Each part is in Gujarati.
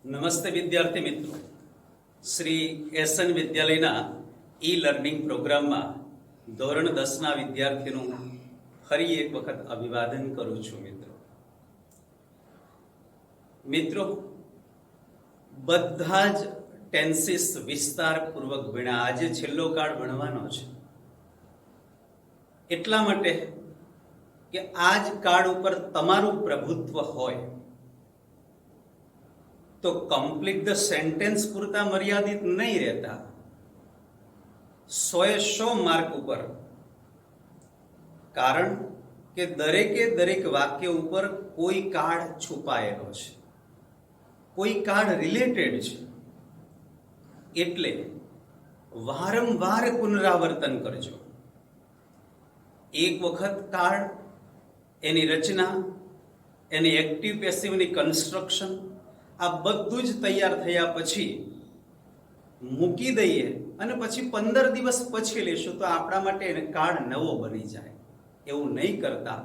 નમસ્તે વિદ્યાર્થી મિત્રો, શ્રી એસએન વિદ્યાલયના ઈ લર્નિંગ પ્રોગ્રામમાં ધોરણ 10ના વિદ્યાર્થીનું ફરી એક વખત અભિવાદન કરું છું. મિત્રો બધા જ ટેન્સીસ વિસ્તારપૂર્વક ભણ્યા. આજે છેલ્લો કાળ ભણવાનો છે, એટલા માટે કે આ જ કાળ ઉપર તમારું પ્રભુત્વ હોય તો કમ્પ્લીટ ધ સેન્ટેન્સ પૂરતા મર્યાદિત નહીં રહેતા. 100 માર્ક ઉપર, કારણ કે દરેક વાક્ય ઉપર કોઈ કાળ છુપાયેલો છે, કોઈ કાળ રિલેટેડ છે. એટલે વારંવાર પુનરાવર્તન કરજો. એક વખત કાળ, એની રચના, એની એક્ટિવ પેસિવની કન્સ્ટ્રક્શન, આ બધું જ તૈયાર થયા પછી મૂકી દઈએ અને પછી 15 દિવસ પછી લેશું તો આપણા માટે એને કાળ નવો બની જાય. એવું નહીં કરતા.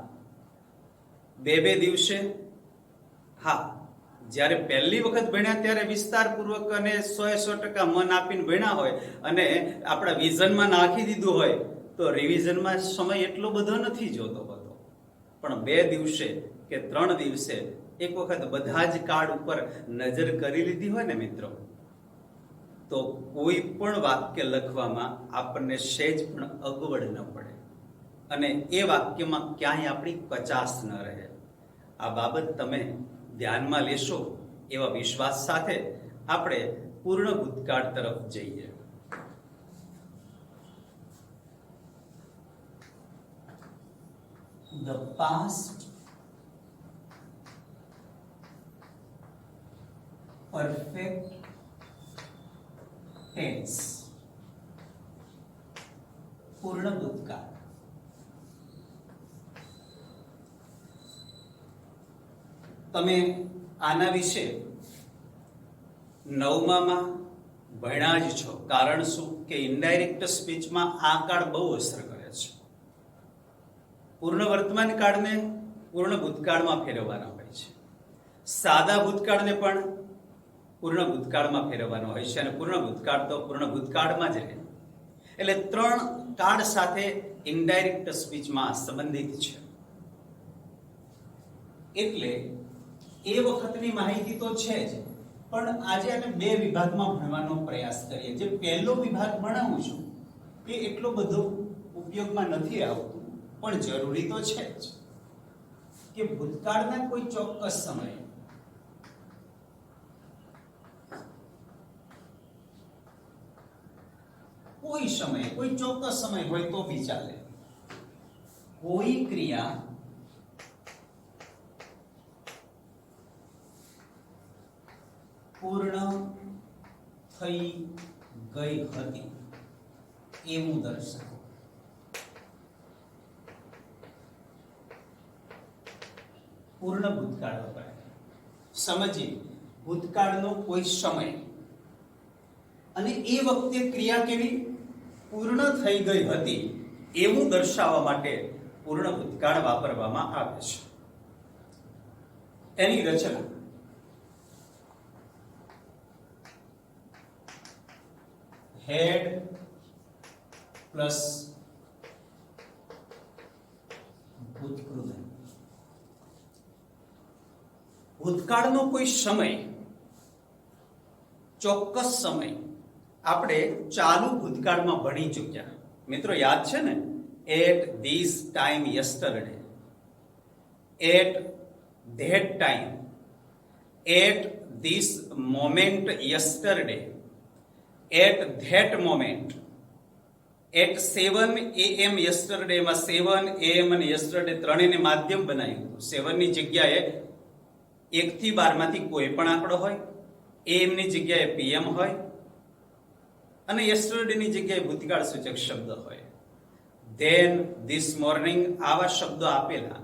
બે દિવસે, હા, જ્યારે પહેલી વખત ભણ્યા ત્યારે વિસ્તારપૂર્વક અને 100% મન આપીને ભણ્યા હોય અને આપણા વિઝનમાં નાખી દીધું હોય તો રિવિઝનમાં સમય એટલો બધો નથી જોતો હોતો. પણ 2 દિવસે કે 3 દિવસે એક વખત બધા જ કાળ ઉપર નજર કરી લીધી હોય ને મિત્રો, તો કોઈ પણ વાક્ય લખવામાં આપણને સહેજ પણ અગવડ ન પડે અને એ વાક્યમાં ક્યાંય આપણી કચાશ ન રહે. આ બાબત તમે ધ્યાનમાં લેશો એવા વિશ્વાસ સાથે આપણે પૂર્ણ ભૂતકાળ તરફ જઈએ. The past perfect tense, પૂર્ણ ભૂતકાળ. તમે આના વિશે 9માં ભણ્યા જ છો. કારણ શું કે ઇનડાયરેક્ટ સ્પીચમાં આ કાળ બહુ અસર કરે છે. પૂર્ણ વર્તમાન કાળને પૂર્ણ ભૂતકાળમાં ફેરવવાના હોય છે, સાદા ભૂતકાળને પણ પૂર્ણ ભૂતકાળમાં ફેરવવાનો હોય છે અને પૂર્ણ ભૂતકાળ તો પૂર્ણ ભૂતકાળમાં જ રહે. એટલે 3 કાળ સાથે ઇનડાયરેક્ટ સ્પીચમાં સંબંધિત છે. એટલે એ વખતની માહિતી તો છે જ, પણ આજે અમે 2 વિભાગમાં ભણવાનો પ્રયાસ કરીએ. જે પહેલો વિભાગ ભણાવું છું એ એટલો બધો ઉપયોગમાં નથી આવતું, પણ જરૂરી તો છે જ કે ભૂતકાળના કોઈ ચોક્કસ સમયે કોઈ સમય, કોઈ ચોક્કસ સમય હોય તો બી ચાલે, કોઈ ક્રિયા પૂર્ણ થઈ ગઈ હતી એવું દર્શાવો. પૂર્ણ ભૂતકાળ વપરાય. સમજીએ, ભૂતકાળનો કોઈ સમય અને એ વખતે ક્રિયા કેવી પૂર્ણ થઈ ગઈ હતી એવું દર્શાવવા માટે પૂર્ણ ભૂતકાળ વાપરવામાં આવે છે. એની રચના હેડ પ્લસ ભૂતકૃત. ભૂતકાળનો કોઈ સમય, ચોક્કસ સમય આપણે ચાલુ ભૂતકાળમાં ભણી ચૂક્યા. મિત્રો યાદ છે ને, at this time yesterday, at that time, at this moment yesterday, at that moment, at 7 AM yesterday. માં 7 AM અને યસ્ટરડે ત્રણેયને માધ્યમ બનાવ્યું હતું. 7 ની જગ્યાએ 1 થી 12 માંથી કોઈ પણ આંકડો હોય, AM ની જગ્યાએ PM હોય અને યસ્ટરડે ની જગ્યાએ ભૂતકાળ સૂચક શબ્દ હોય. ધેન, ધીસ મોર્નિંગ, આવા શબ્દો આપેલા.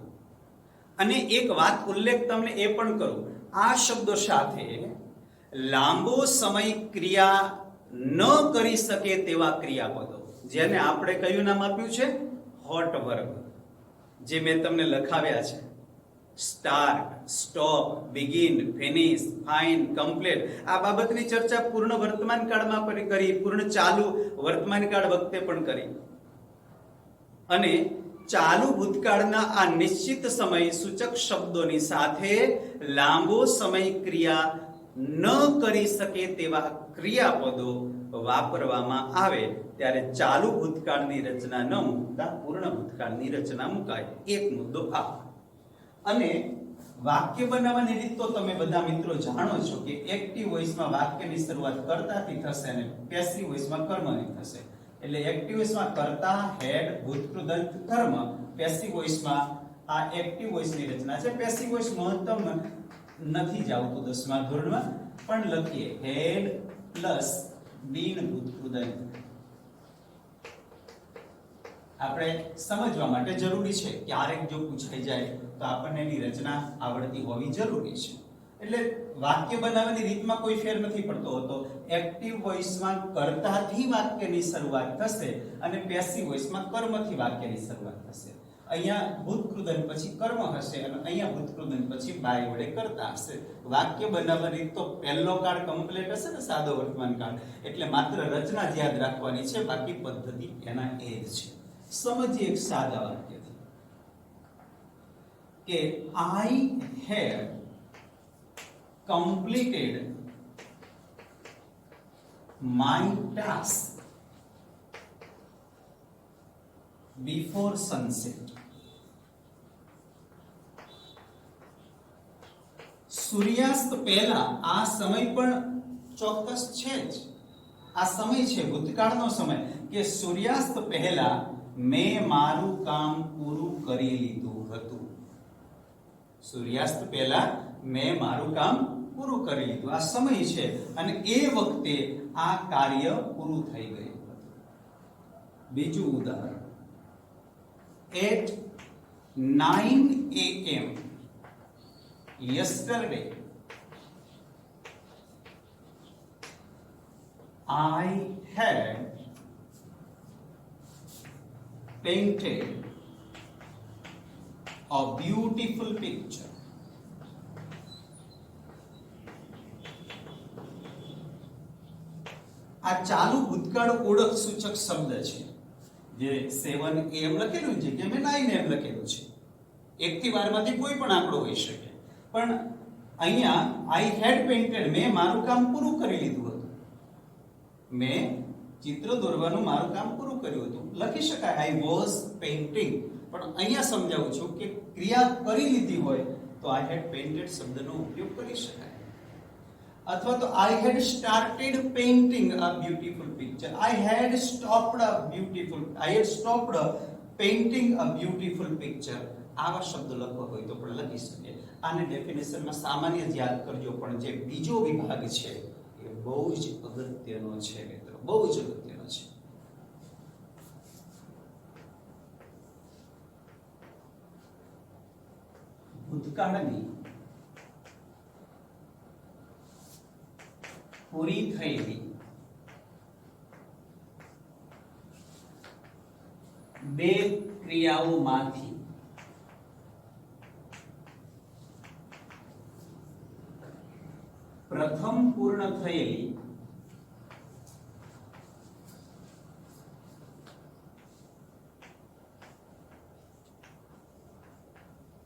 અને એક વાત ઉલ્લેખ તમને એ પણ કરું, આ શબ્દો સાથે લાંબો સમય ક્રિયા ન કરી શકે તેવા ક્રિયાપદો, જેને આપણે કયું નામ આપ્યું છે? Hot verb. જે મેં તમને લખાવ્યા છે. Start, stop, begin, finish, fine, complete આ બાબતની ચર્ચા પૂર્ણ વર્તમાન કાળમાં પણ કરી, પૂર્ણ ચાલુ વર્તમાન કાળ વખતે પણ કરી. અને ચાલુ ભૂતકાળના આ નિશ્ચિત સમય સૂચક શબ્દોની સાથે લાંબો સમય ક્રિયા ન કરી શકે તેવા ક્રિયાપદો વાપરવામાં આવે ત્યારે ચાલુ ભૂતકાળની રચના ન મૂકતા પૂર્ણ ભૂતકાળની રચના મુકાય. એક મુદ્દો આ. અને વાક્ય બનાવવાની રીત તો તમે બધા મિત્રો જાણો છો કે એક્ટિવ વોઇસમાં વાક્યની શરૂઆત કર્તાથી થશે અને પેસિવ વોઇસમાં કર્મથી થશે. એટલે એક્ટિવ વોઇસમાં કર્તા, હેડ, ભૂતકૃદંત, કર્મ. પેસિવ વોઇસમાં આ એક્ટિવ વોઇસની રચના છે. પેસિવ વોઇસ મહત્તમ નથી જ આવતું 10મા ધોરણમાં, પણ લખીએ હેડ પ્લસ બીન ભૂતકૃદંત. આપણે સમજવા માટે જરૂરી છે, ક્યારેક જો પૂછાઈ જાય તો આપણને એની રચના આવડતી હોવી જરૂરી છે. એટલે વાક્ય બનાવવાની રીતમાં કોઈ ફેર નથી પડતો હોતો. એક્ટિવ વોઇસમાં કર્તાથી વાક્યની શરૂઆત થશે અને પેસિવ વોઇસમાં કર્મથી વાક્યની શરૂઆત થશે. અહીંયા ભૂતકૃદંત પછી કર્મ હશે અને અહીંયા ભૂતકૃદંત પછી બાય વડે કરતા હશે. વાક્ય બનાવવાની રીત તો પહેલો કાળ કમ્પ્લીટ હશે ને, સાદો વર્તમાન કાળ. એટલે માત્ર રચના જ યાદ રાખવાની છે, બાકી પદ્ધતિ એના એ જ છે. સમજીએ એક સાદા વાક્યથી કે I have completed my task before sunset. સૂર્યાસ્ત પહેલા આ સમય પણ ચોક્કસ છે જ. આ સમય છે ભૂતકાળનો સમય કે સૂર્યાસ્ત પહેલા મેં મારું કામ પૂરું કરી લીધું હતું. સૂર્યાસ્ત પહેલા મેં મારું કામ પૂરું કરી લીધું. આ સમય છે અને એ વખતે આ કાર્ય પૂરું થઈ ગયું હતું. બીજું ઉદાહરણ, at 9 AM yesterday I had painted a beautiful picture. આ ચાલુ ભૂતકાળ ઓળખ સૂચક શબ્દ છે. જે 7 AM લખેલું છે કે મેં 9 AM લખેલું છે. એક થી 12 માંથી કોઈ પણ આંકડો હોઈ શકે. પણ અહીંયા આઈ હેડ પેઇન્ટેડ, મેં મારું કામ પૂરું કરી લીધું હતું. મેં ચિત્ર દોરવાનું મારું કામ પૂરું કર્યું હતું. લખી શકાય આઈ વોઝ પેઇન્ટિંગ, પણ અહીંયા સમજાવું છું કે ક્રિયા કરી લીધી હોય તો આઈ હેડ પેઇન્ટેડ શબ્દનો ઉપયોગ કરી શકાય. અથવા તો I had started painting a beautiful picture. I had stopped painting a beautiful picture. આવા શબ્દ લખવા હોય તો પણ લખી શકીએ. આને ડેફિનેશનમાં સામાન્ય જ યાદ કરજો, પણ જે બીજો વિભાગ છે એ બહુ જ અગત્યનો છે મિત્રો, બહુ જ અગત્યનો છે. ભૂતકાળની પૂરી થયેલી બે ક્રિયાઓમાંથી પ્રથમ પૂર્ણ થયેલી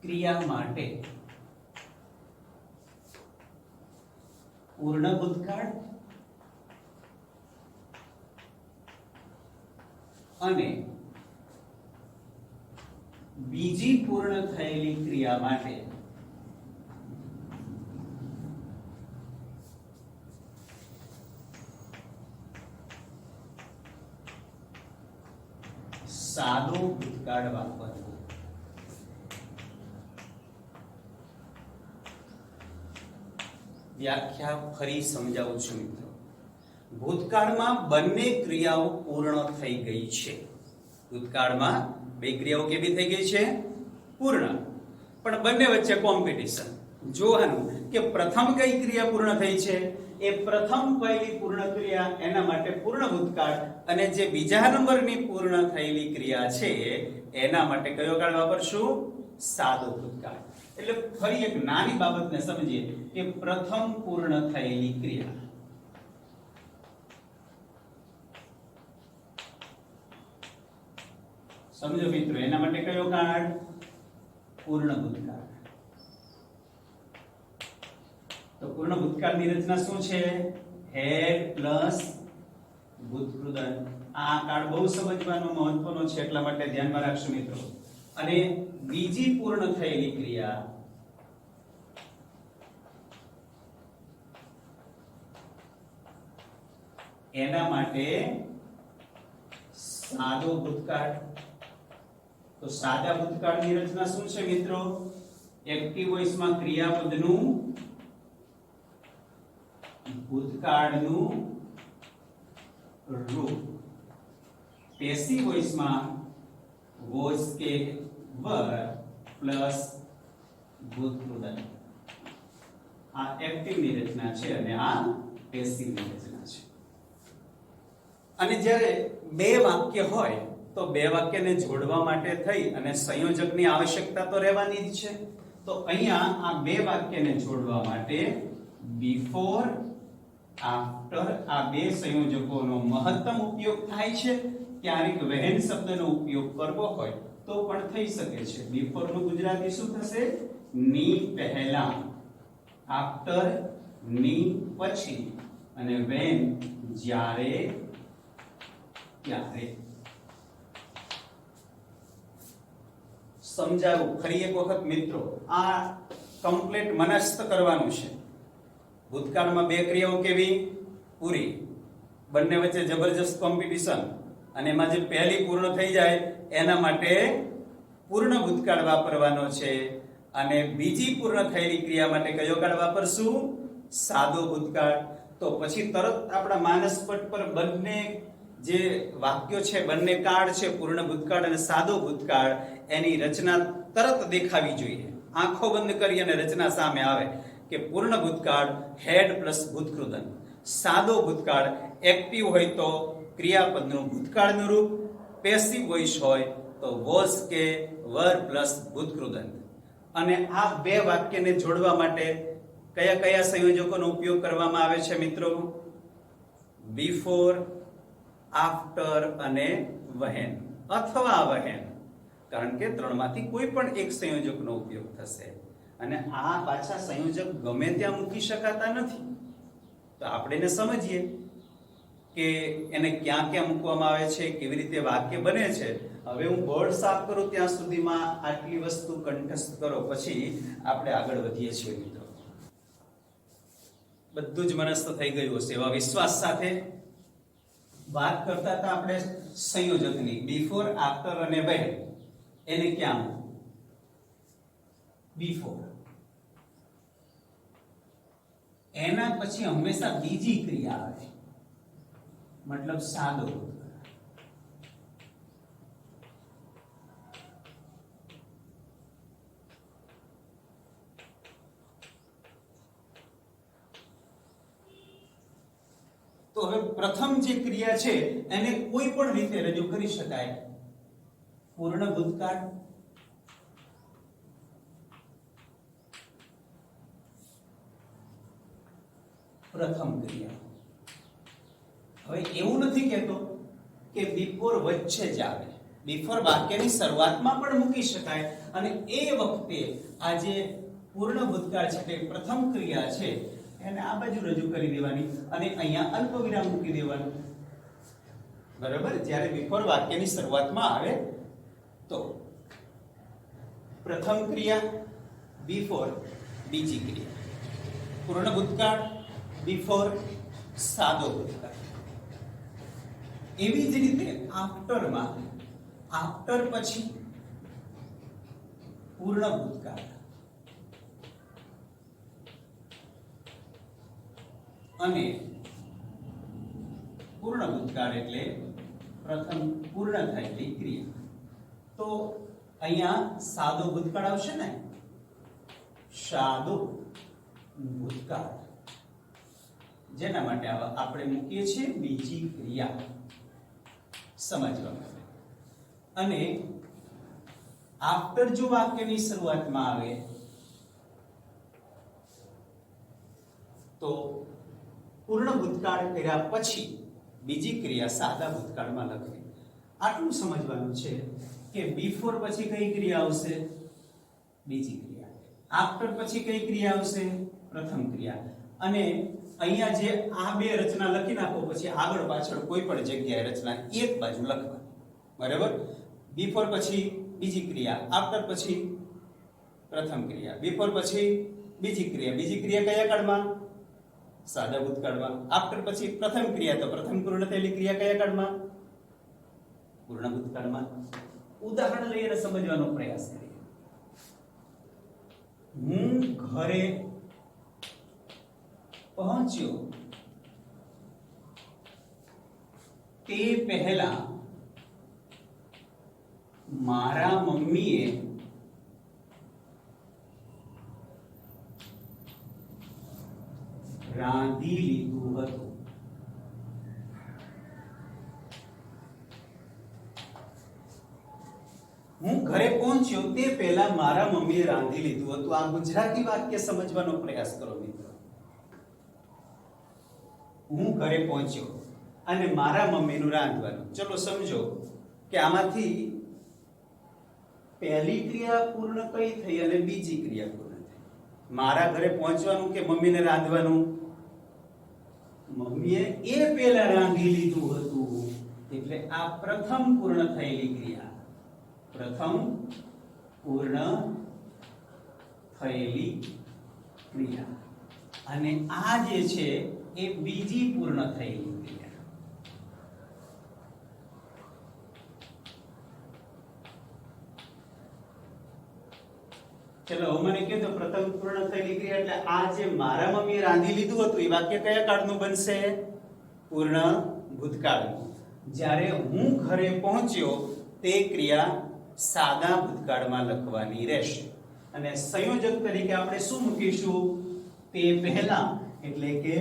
ક્રિયા માટે પૂર્ણ ભૂતકાળ અને બીજી પૂર્ણ થયેલી ક્રિયા માટે સાદો ભૂતકાળ વાપરવો. વ્યાખ્યા ફરી સમજાવું છું મિત્રો. ભૂતકાળમાં બંને ક્રિયાઓ પૂર્ણ થઈ ગઈ છે. ભૂતકાળમાં બે ક્રિયાઓ કેવી થઈ ગઈ છે? પૂર્ણ. પણ બંને વચ્ચે કોમ્પિટિશન. જોવાનું કે પ્રથમ કઈ ક્રિયા પૂર્ણ થઈ છે, એ પ્રથમ પહેલી પૂર્ણ ક્રિયા, એના માટે પૂર્ણ ભૂતકાળ, અને જે બીજા નંબરની પૂર્ણ થયેલી ક્રિયા છે એના માટે કયો કાળ વાપરશું? સાદો ભૂતકાળ. એટલે ફરી એક નાની બાબતને સમજીએ કે પ્રથમ પૂર્ણ થયેલી ક્રિયા. સમજો મિત્રો, એના માટે કયો કાર્ડ? પૂર્ણ ભૂતકાળ. તો પૂર્ણ ભૂતકાળની રચના શું છે? Had plus ભૂતકૃદંત. આ કાર્ડ બહુ સમજવાનો મહત્વનો છે, એટલા માટે ધ્યાનમાં રાખશો મિત્રો. અને બીજી પૂર્ણ થયેલી ક્રિયા એના માટે સાદો ભૂતકાળ. તો સાદા ભૂતકાળની રચના શું છે મિત્રો? એક્ટિવ વોઇસમાં ક્રિયાપદનું ભૂતકાળનું રૂપ, પેસિવ વોઇસમાં વોઝ કે વર પ્લસ ભૂતકૃદંત. આ એક્ટિવ ની રચના છે અને આ પેસિવ ની રચના છે. અને જ્યારે બે વાક્ય હોય તો બે વાક્યને જોડવા માટે થઈ અને સંયોજકની આવશ્યકતા તો રહેવાની જ છે. તો અહીંયા આ બે વાક્યને જોડવા માટે બિફોર, આફ્ટર આ બે સંયોજકોનો મહત્તમ ઉપયોગ થાય છે. ક્યારેક વહેન શબ્દનો ઉપયોગ કરવો હોય તો પણ થઈ શકે છે. બિફોર નું ગુજરાતી શું થશે? ની પહેલા, આફ્ટર ની પછી, અને વેન જ્યારે ત્યારે. સમજાવું ફરી એક વખત મિત્રો, આ કમ્પ્લીટ મનસ્થ કરવાનું છે. ભૂતકાળમાં બે ક્રિયાઓ કેવી? પૂરી. બંને વચ્ચે જબરજસ્ત કોમ્પિટિશન, અને એમાં જે પહેલી પૂર્ણ થઈ જાય એના માટે પૂર્ણ ભૂતકાળ વાપરવાનો છે. અને બીજી પૂર્ણ થયેલી ક્રિયા માટે કયો કાળ વાપરશું? સાદો ભૂતકાળ. તો પછી તરત આપણા માનસપટ પર બંને જે વાક્યો છે, બંને કાળ છે, પૂર્ણ ભૂતકાળ અને સાદો ભૂતકાળ, એની રચના તરત દેખાવી જોઈએ. આંખો બંધ કરી અને રચના સામે આવે કે પૂર્ણ ભૂતકાળ હેડ પ્લસ ભૂતકૃદંત, સાદો ભૂતકાળ એક્ટિવ હોય તો ક્રિયાપદનું ભૂતકાળનું રૂપ, પેસિવ વોઇસ હોય તો વોઝ કે વર પ્લસ ભૂતકૃદંત. અને આ બે વાક્યને જોડવા માટે કયા કયા સંયોજકોનો ઉપયોગ કરવામાં આવે છે મિત્રો? બિફોર, આફ્ટર અને વહેન અથવા વહેન. કારણ કે ત્રણમાંથી કોઈ પણ એક સંયોજકનો ઉપયોગ થશે. અને આ પાછા સંયોજક ગમે ત્યાં મૂકી શકાતા નથી. તો આપણે એને સમજીએ કે એને ક્યાં ક્યાં મૂકવામાં આવે છે, કેવી રીતે વાક્ય બને છે. હવે હું બોર્ડ સાફ કરું ત્યાં સુધીમાં આટલી વસ્તુ કંઠસ્થ કરો, પછી આપણે આગળ વધીએ છીએ મિત્રો. બધું જ મનસ્થ થઈ ગયું હશે એવા વિશ્વાસ સાથે વાત કરતા હતા આપણે સંયોજકની. બિફોર, આફ્ટર અને વેન. એને ક્યાં મૂકવું? બિફોર. એના પછી હંમેશા બીજી ક્રિયા આવે, મતલબ સાદો ભૂતકાળ. તો હવે પ્રથમ જે ક્રિયા છે એને કોઈ પણ રીતે રજૂ કરી શકાય. પૂર્ણ ભૂતકાળ, પ્રથમ ક્રિયા. હવે એવું નથી કહેતો કે બિફોર વચ્ચે જ આવે. બિફોર વાક્યની શરૂઆતમાં પણ મૂકી શકાય, અને એ વખતે આ જે પૂર્ણ ભૂતકાળ છે તે પ્રથમ ક્રિયા છે એને આ બાજુ રજૂ કરી દેવાની અને અહીંયા અલ્પવિરામ મૂકી દેવાનું. બરાબર? જ્યારે બિફોર વાક્યની શરૂઆતમાં આવે તો પ્રથમ ક્રિયા, બિફોર બીજી ક્રિયા, પૂર્ણ ભૂતકાળ, બિફોર સાદો ભૂતકાળ. એવી જ રીતે આફ્ટરમાં, આફ્ટર પછી પૂર્ણ ભૂતકાળ અને પૂર્ણ ભૂતકાળ એટલે પ્રથમ પૂર્ણ થયેલી ક્રિયા. તો અહીંયા સાદો ભૂતકાળ આવશે ને, સાદો ભૂતકાળ, જેના માટે આપણે મૂકીએ છીએ બીજી ક્રિયા સમજવા માટે. અને આફ્ટર જો વાક્યની શરૂઆતમાં આવે તો પૂર્ણ ભૂતકાળ કર્યા પછી બીજી ક્રિયા સાદા ભૂતકાળમાં લખવી. આટલું સમજવાનું છે કે બિફોર પછી કઈ ક્રિયા આવશે? બીજી ક્રિયા. આફ્ટર પછી કઈ ક્રિયા આવશે? પ્રથમ ક્રિયા. અને અહીંયા જે આ બે રચના લખી નાખો પછી આગળ પાછળ કોઈ પણ જગ્યાએ રચના એક બાજુ લખવાની. બરાબર? બિફોર પછી બીજી ક્રિયા, આફ્ટર પછી પ્રથમ ક્રિયા, બિફોર પછી બીજી ક્રિયા. બીજી ક્રિયા કયા કાળમાં? સાદા ભૂતકાળમાં. આફ્ટર પછી પ્રથમ ક્રિયા, તો પ્રથમ પૂર્ણ થયેલી ક્રિયા કયા કાળમાં? પૂર્ણ ભૂતકાળમાં. ઉદાહરણ લઈને સમજવાનો પ્રયાસ કરીએ. હું ઘરે પહોંચ્યો તે પહેલા મારા મમ્મીએ રાંધી લીધું હતું. હું ઘરે પહોંચ્યો તે પહેલા મારા મમ્મીએ રાંધી લીધું હતું. આ ગુજરાતી વાક્ય સમજવાનો પ્રયાસ કરો મિત્રો. હું ઘરે પહોંચ્યો અને મારા મમ્મીનું રાંધવાનું. ચલો સમજો કે આમાંથી પહેલી ક્રિયા પૂર્ણ કઈ થઈ અને બીજી ક્રિયા પૂર્ણ થઈ? મારા ઘરે પહોંચવાનું કે મમ્મીને રાંધવાનું? મમ્મીએ એ પહેલા રાંધી લીધું હતું, એટલે આ પ્રથમ પૂર્ણ થયેલી ક્રિયા. પ્રથમ પૂર્ણ થયેલી ક્રિયા. અને આ જે છે એ બીજી પૂર્ણ થયેલી ક્રિયા. ચલો મને કહો તો પ્રથમ પૂર્ણ થયેલી ક્રિયા એટલે આ જે મારા મમ્મીએ રાંધી લીધું હતું એ વાક્ય કયા કાળનું બનશે? પૂર્ણ ભૂતકાળનું. જ્યારે હું ઘરે પહોંચ્યો તે ક્રિયા સાદા ભૂતકાળમાં લખવાની રહેશે. અને સંયોજક તરીકે આપણે શું મૂકીશું? તે પહેલા, એટલે કે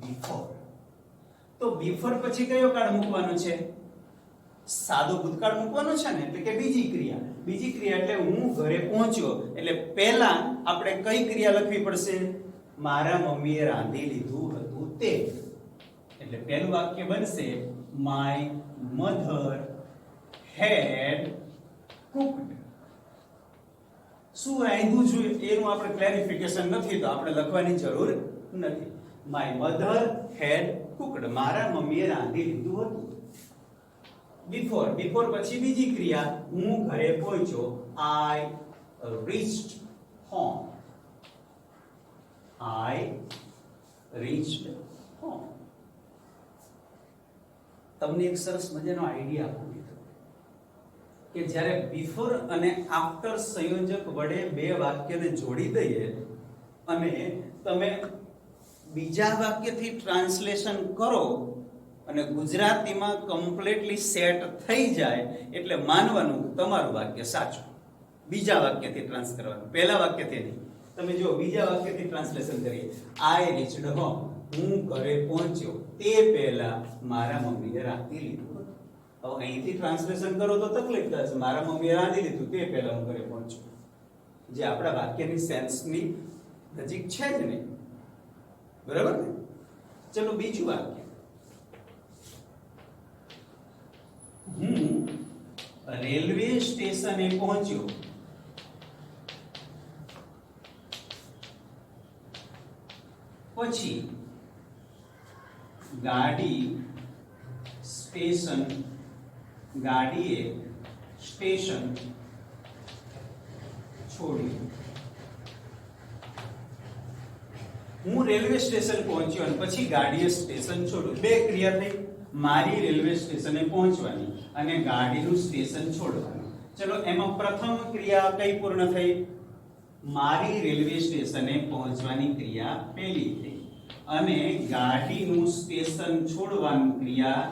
બિફોર. તો બિફોર પછી કયો કાળ મૂકવાનો છે? સાદો ભૂતકાળ મૂકવાનો છે ને, એટલે કે બીજી ક્રિયા. બીજી ક્રિયા એટલે હું ઘરે પહોંચ્યો એટલે પહેલા આપણે કઈ ક્રિયા લખવી પડશે? મારા મમ્મીએ રાંધી લીધું હતું તે. એટલે પહેલું વાક્ય બનશે માય મધર હેડ કુક્ડ. શું રાંધ્યું છે એનું આપણે ક્લેરિફિકેશન નથી તો આપણે લખવાની જરૂર નથી. My mother head cooked. મારા મમ્મીએ રાંધી લીધું હતું. બિફોર, બિફોર પછી બીજી ક્રિયા હું ઘરે પહોંચ્યો. આઈ રીચ્ડ હોમ. આઈ રીચ્ડ હોમ. તમને એક સરસ મજાનો આઈડિયા આપું મિત્રો કે જ્યારે બિફોર અને આફ્ટર સંયોજક વડે બે વાક્યને જોડી દઈએ અને તમે બીજા વાક્યથી ટ્રાન્સલેશન કરો અને ગુજરાતીમાં કમ્પ્લીટલી સેટ થઈ જાય એટલે માનવાનું તમારું વાક્ય સાચું. બીજા વાક્યથી ટ્રાન્સ કરવાનું, પહેલા વાક્યથી નહીં. તમે જો બીજા વાક્યથી ટ્રાન્સલેશન કરીએ. આઈ રીચ્ડ હોમ. હું ઘરે પહોંચ્યો તે પહેલા મારા મમ્મીએ રાંધી લીધું હતું. હવે અહીંથી ટ્રાન્સલેશન કરો તો તકલીફ થશે. મારા મમ્મીએ રાંધી લીધું તે પહેલા હું ઘરે પહોંચ્યો, જે આપણા વાક્યની સેન્સની નજીક છે જ નહીં. બરાબર ને? ચલો બીજું વાક્ય. હું રેલવે સ્ટેશને પહોંચ્યો પછી ગાડીએ સ્ટેશન છોડ્યું. હું રેલવે સ્ટેશન પહોંચ્યો અને પછી ગાડીએ સ્ટેશન છોડ્યું. બે ક્રિયા થઈ. મારી રેલવે સ્ટેશને પહોંચવાની અને ગાડીનું સ્ટેશન છોડવાનું. ચલો એમાં પ્રથમ ક્રિયા કઈ પૂર્ણ થઈ? મારી રેલવે સ્ટેશને પહોંચવાની ક્રિયા પહેલી થઈ અને ગાડીનું સ્ટેશન છોડવાનું ક્રિયા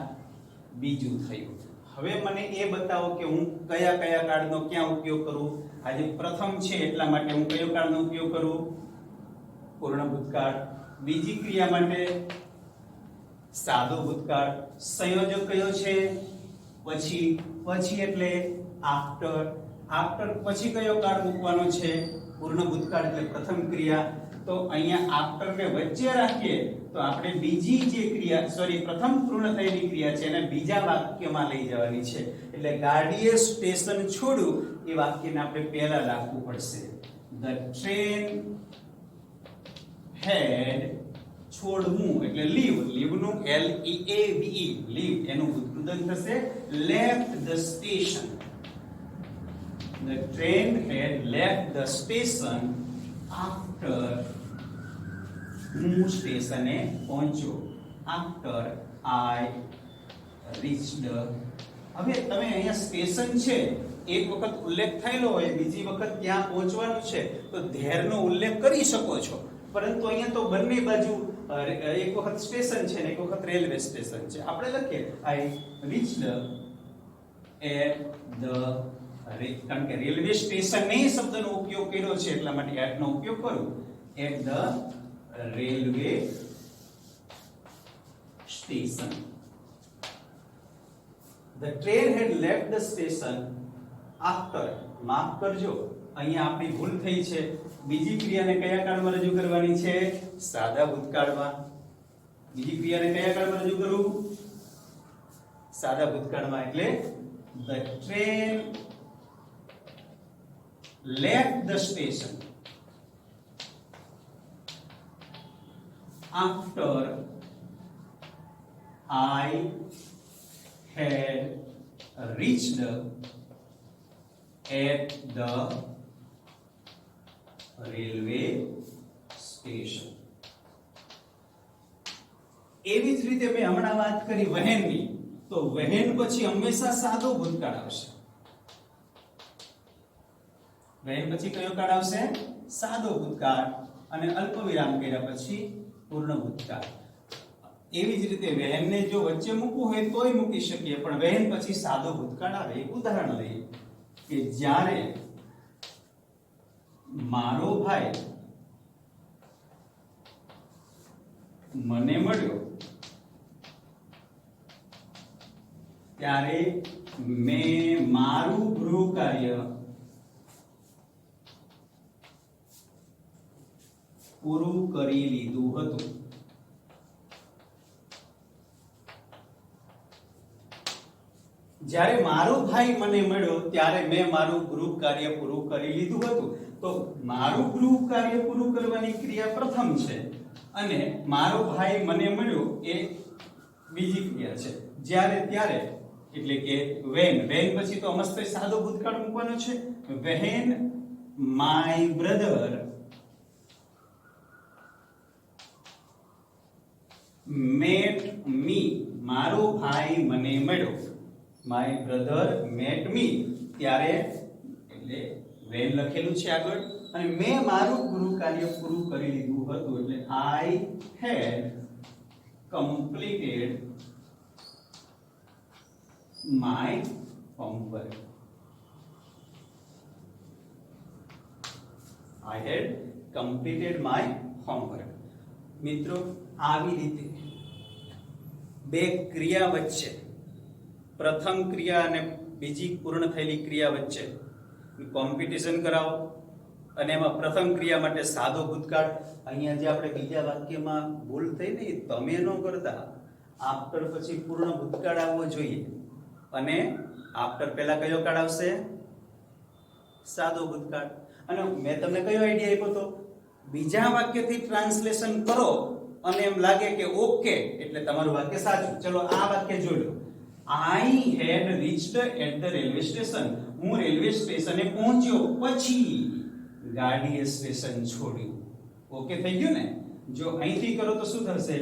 બીજું થયું. હવે મને એ બતાવો કે હું કયા કયા કાળનો ક્યાં ઉપયોગ કરું? આજે પ્રથમ છે એટલા માટે હું કયો કાળનો ઉપયોગ કરું? પૂર્ણ ભૂતકાળ. બીજી ક્રિયા માટે સાદો ભૂતકાળ. સંયોજક કયો છે? પછી. પછી એટલે આફ્ટર. આફ્ટર પછી કયો કાળ મૂકવાનો છે? પૂર્ણ ભૂતકાળ એટલે પ્રથમ ક્રિયા. તો અહીંયા આફ્ટર ને વચ્ચે રાખીએ તો આપણે બીજી જે ક્રિયા પ્રથમ પૂર્ણ થયેલી ક્રિયા છે એને બીજા વાક્યમાં લઈ જવાની છે. એટલે ગાડીએ સ્ટેશન છોડ્યું એ વાક્યને આપણે પહેલા રાખવું પડશે. The train had છોડવું એટલે leave નું LEAVE leave એનું ઉત્પાદન થશે left the station. The train had left the station after હું સ્ટેશને પહોંચ્યો after I reached. હવે તમે અહીંયા સ્ટેશન છે એક વખત ઉલ્લેખ થયેલો હોય બીજી વખત ત્યાં પહોંચવાનું છે તો ધેરનો ઉલ્લેખ કરી શકો છો, પરંતુ અહીંયા તો બંને બાજુ એક વખત સ્ટેશન છે ને એક વખત રેલવે સ્ટેશન છે. આપણે લખીએ I reached at the, કારણ કે રેલવે સ્ટેશન ને શબ્દનો ઉપયોગ કર્યો છે એટલા માટે at નો ઉપયોગ કરું. At the railway station. The train had left the station after. માફ કરજો અહીંયા આપણી ભૂલ થઈ છે. બીજી ક્રિયાને કયા કાળમાં રજૂ કરવાની છે? સાદા ભૂતકાળમાં. બીજી ક્રિયાને કયા કાળમાં રજૂ કરું? સાદા ભૂતકાળમાં. એટલે the train left the station after I had reached at the railway station. એવી જ રીતે મેં હમણાં વાત કરી વહેનની, તો વહેન પછી હંમેશા સાદો ભૂતકાળ આવશે. વહેન પછી કયો કાળ આવશે? સાદો ભૂતકાળ. અને અલ્પવિરામ કર્યા પછી પૂર્ણ ભૂતકાળ. એવી જ રીતે વહેનને જો વચ્ચે મૂકવું હોય તોય મૂકી શકીએ, પણ વહેન પછી સાદો ભૂતકાળ આવે. એક ઉદાહરણ લઈએ કે જ્યારે મારો ભાઈ મને મળ્યો ત્યારે મેં મારું ગૃહ કાર્ય પૂરું કરી લીધું હતું. જ્યારે મારો ભાઈ મને મળ્યો ત્યારે મેં મારું ગૃહ કાર્ય પૂરું કરી લીધું હતું. તો મારું ગૃહ કાર્ય પૂરું કરવાની ક્રિયા પ્રથમ છે અને મારો ભાઈ મને મળ્યો એ બીજી ક્રિયા છે. જ્યારે ત્યારે એટલે કે when પછી તો મસ્ત સાદો ભૂતકાળ મૂકવાનો છે. when my brother met me, મારો ભાઈ મને મળ્યો. my brother met me ત્યારે એટલે when લખેલું છે આગળ, અને મેં મારું ગૃહ કાર્ય પૂરું કરી લીધું હતું એટલે I had completed my homework. I had completed my homework. મિત્રો આવી રીતે બે ક્રિયા વચ્ચે, પ્રથમ ક્રિયા અને બીજી પૂર્ણ થયેલી ક્રિયા વચ્ચે કોમ્પિટિશન કરાવો અને એમાં પ્રથમ ક્રિયા માટે સાદો ભૂતકાળ. અહીંયા જે આપણે બીજા વાક્યમાં ભૂલ થઈ ને તમે ન કરતા, આફ્ટર પછી પૂર્ણ ભૂતકાળ આવવો જોઈએ અને આફ્ટર પહેલા કયો કાળ આવશે? સાદો ભૂતકાળ. અને મેં તમને કયો આઈડિયા આપ્યો તો બીજા વાક્યથી ટ્રાન્સલેશન કરો અને એમ લાગે કે ઓકે એટલે તમારું વાક્ય સાચું. ચલો આ વાક્ય જોડો. I had reached at the railway station. હું રેલવે સ્ટેશને પહોંચ્યો પછી ગાડીએ સ્ટેશન છોડ્યું. ઓકે થઈ ગયું ને? જો અહીંથી કરો તો શું થશે?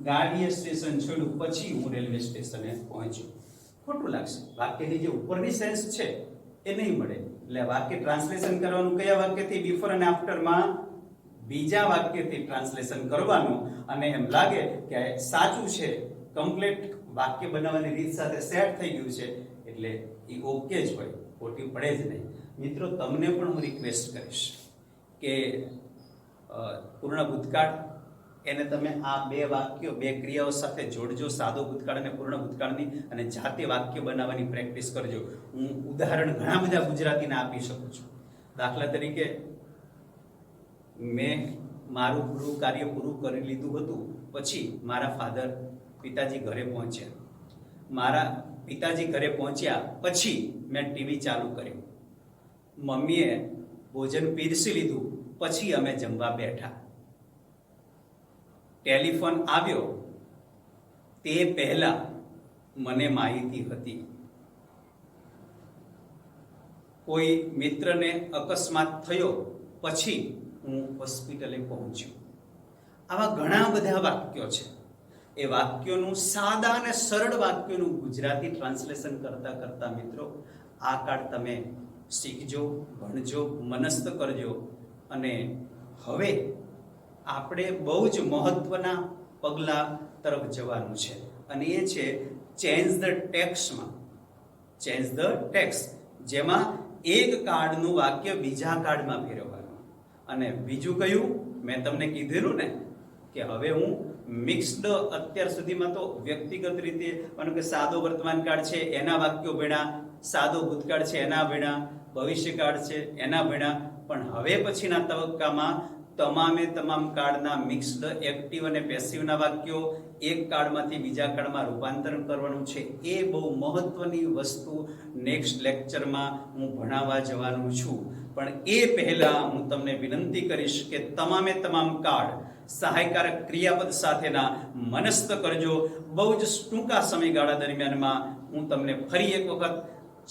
ગાડીએ સ્ટેશન છોડ્યું પછી હું રેલવે સ્ટેશને પહોંચ્યો. ખોટું લાગશે. વાક્યની જે ઉપરની સેન્સ છે એ નહીં મળે. એટલે વાક્ય ટ્રાન્સલેશન કરવાનું કયા વાક્યથી? બિફોર અને આફ્ટરમાં બીજા વાક્યથી ટ્રાન્સલેશન કરવાનું અને એમ લાગે કે સાચું છે, કમ્પ્લીટ વાક્ય બનાવવાની રીત સાથે સેટ થઈ ગયું છે એટલે એ ઓકે જ હોય, ખોટી પડે જ નહીં. મિત્રો તમને પણ હું રિક્વેસ્ટ કરીશ કે પૂર્ણ ભૂતકાળ એને તમે આ બે વાક્યો બે ક્રિયાઓ સાથે જોડજો, સાદો ભૂતકાળ અને પૂર્ણ ભૂતકાળની, અને જાતે વાક્ય બનાવવાની પ્રેક્ટિસ કરજો. હું ઉદાહરણ ઘણા બધા ગુજરાતીના આપી શકું છું. દાખલા તરીકે મેં મારું ગૃહ કાર્ય પૂરું કરી લીધું હતું પછી મારા પિતાજી ઘરે પહોંચ્યા. મારા પિતાજી ઘરે પહોંચ્યા પછી મેં ટીવી ચાલુ કર્યું. મમ્મીએ ભોજન પીરસી લીધું પછી અમે જમવા બેઠા. ટેલિફોન આવ્યો તે પહેલા મને માહિતી હતી. કોઈ મિત્રને અકસ્માત થયો પછી હું હોસ્પિટલે પહોંચ્યો. આવા ઘણા બધા વાક્યો છે. એ વાક્યોનું સાદા અને સરળ વાક્યોનું ગુજરાતી ટ્રાન્સલેશન કરતા કરતા મિત્રો આ કાળ તમે શીખજો, ભણજો, મનસ્થ કરજો. અને હવે આપણે બહુ જ મહત્વના પગલા તરફ જવાનું છે અને એ છે ચેન્જ ધ ટેક્સ્ટમાં. ચેન્જ ધ ટેક્સ્ટ, જેમાં એક કાર્ડનું વાક્ય બીજા કાર્ડમાં ફેરવવાનું. અને બીજું કયું મેં તમને કીધેલું ને કે હવે હું મિક્સ્ડ, અત્યાર સુધીમાં તો વ્યક્તિગત રીતે માનો કે સાદો વર્તમાન કાળ છે એના વાક્યો ભણ્યા, સાદો ભૂતકાળ છે એના ભણ્યા, ભવિષ્યકાળ છે એના ભણ્યા. પણ હવે પછીના તબક્કામાં તમામ કાળના મિક્સ્ડ એક્ટિવ અને પેસિવના વાક્યો એક કાળમાંથી બીજા કાળમાં રૂપાંતરણ કરવાનું છે. એ બહુ મહત્વની વસ્તુ નેક્સ્ટ લેક્ચરમાં હું ભણાવવા જવાનું છું. પણ એ પહેલા હું તમને વિનંતી કરીશ કે તમામ કાળ સહાયકારક ક્રિયાપદ સાથેના મનસ્થ કરજો. બહુ જ ટૂંકા સમયગાળા દરમિયાનમાં હું તમને ફરી એક વખત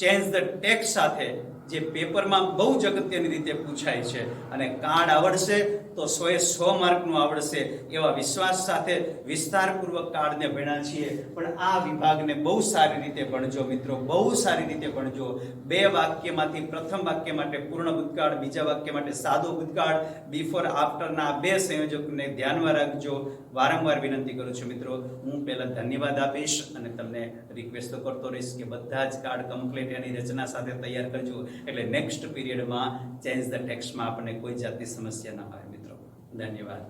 ચેન્જ ધ ટેક્સ્ટ સાથે, જે પેપરમાં બહુ જ અગત્યની રીતે પૂછાય છે, અને કાર્ડ આવડશે તો 100 માર્કનું આવડશે એવા વિશ્વાસ સાથે વિસ્તારપૂર્વક કાર્ડને ભણ્યા છીએ. પણ આ વિભાગને બહુ સારી રીતે ભણજો મિત્રો, બહુ સારી રીતે ભણજો. 2 વાક્યમાંથી પ્રથમ વાક્ય માટે પૂર્ણ ભૂતકાળ, બીજા વાક્ય માટે સાદો ભૂતકાળ, બિફોર આફ્ટરના 2 સંયોજકને ધ્યાનમાં રાખજો. વારંવાર વિનંતી કરું છું મિત્રો. હું પહેલા ધન્યવાદ આપીશ અને તમને રિક્વેસ્ટ તો કરતો રહીશ કે બધા જ કાર્ડ કમ્પ્લીટ એની રચના સાથે તૈયાર કરજો, એટલે નેક્સ્ટ પીરિયડમાં ચેન્જ ધ ટેક્સ્ટમાં આપણને કોઈ જાતની સમસ્યા ન આવે મિત્રો. ધન્યવાદ.